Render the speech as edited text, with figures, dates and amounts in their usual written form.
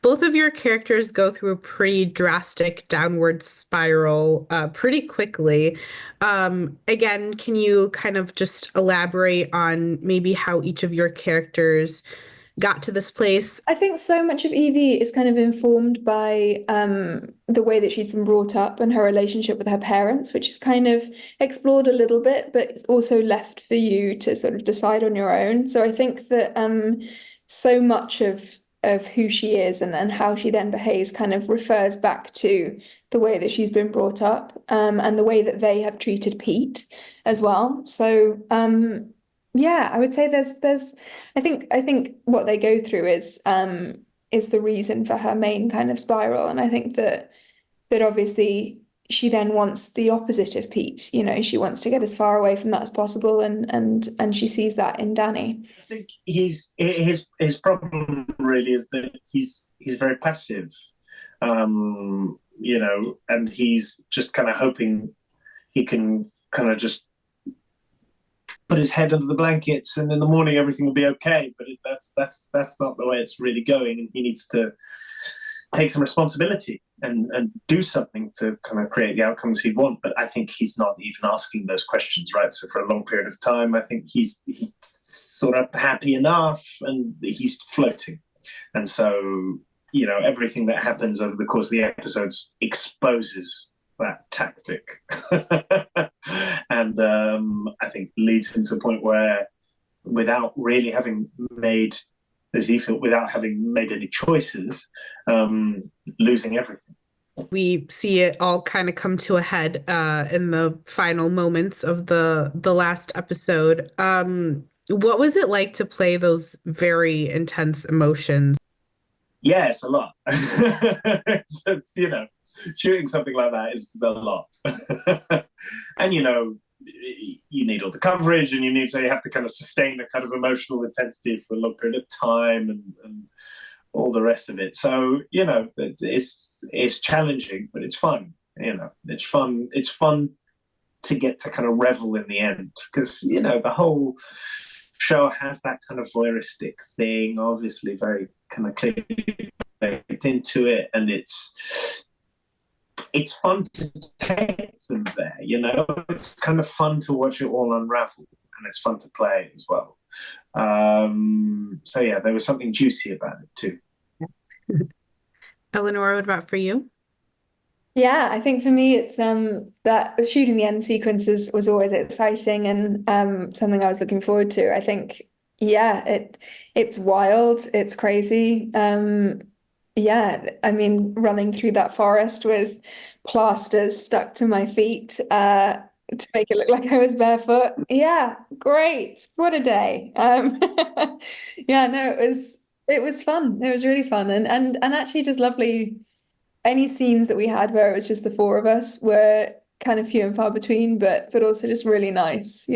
both of your characters go through a pretty drastic downward spiral pretty quickly. Again, can you kind of just elaborate on maybe how each of your characters got to this place? I think so much of Evie is kind of informed by the way that she's been brought up and her relationship with her parents, which is kind of explored a little bit, but it's also left for you to sort of decide on your own. So I think that so much of who she is and how she then behaves kind of refers back to the way that she's been brought up, and the way that they have treated Pete as well. So yeah, I would say there's I think what they go through is the reason for her main kind of spiral. And I think that obviously she then wants the opposite of Pete. You know, she wants to get as far away from that as possible, and she sees that in Danny. I think his problem really is that he's very passive, and he's just kind of hoping he can kind of just put his head under the blankets, and in the morning everything will be okay. But that's not the way it's really going, and he needs to take some responsibility and do something to kind of create the outcomes he'd want. But I think he's not even asking those questions, right? So for a long period of time, I think he's sort of happy enough, and he's floating. And so, everything that happens over the course of the episodes exposes that tactic. And I think leads him to a point where, without really having made, as he felt, without having made any choices, losing everything. We see it all kind of come to a head in the final moments of the last episode. What was it like to play those very intense emotions? Yes, a lot. Shooting something like that is a lot. And you need all the coverage, and you have to kind of sustain a kind of emotional intensity for a long period of time, and all the rest of it. So it's challenging, but it's fun. It's fun. It's fun to get to kind of revel in the end, because the whole show has that kind of voyeuristic thing, obviously very kind of clearly baked into it, and it's fun to take them there. It's kind of fun to watch it all unravel, and it's fun to play as well. So yeah, there was something juicy about it too. Eleanor, what about for you? Yeah, I think for me it's that shooting the end sequences was always exciting, and something I was looking forward to. I think yeah, it's wild, it's crazy. Yeah, I mean, running through that forest with plasters stuck to my feet to make it look like I was barefoot. Yeah, great. What a day. Yeah, no, it was fun. It was really fun, and actually just lovely. Any scenes that we had where it was just the four of us were kind of few and far between, but also just really nice,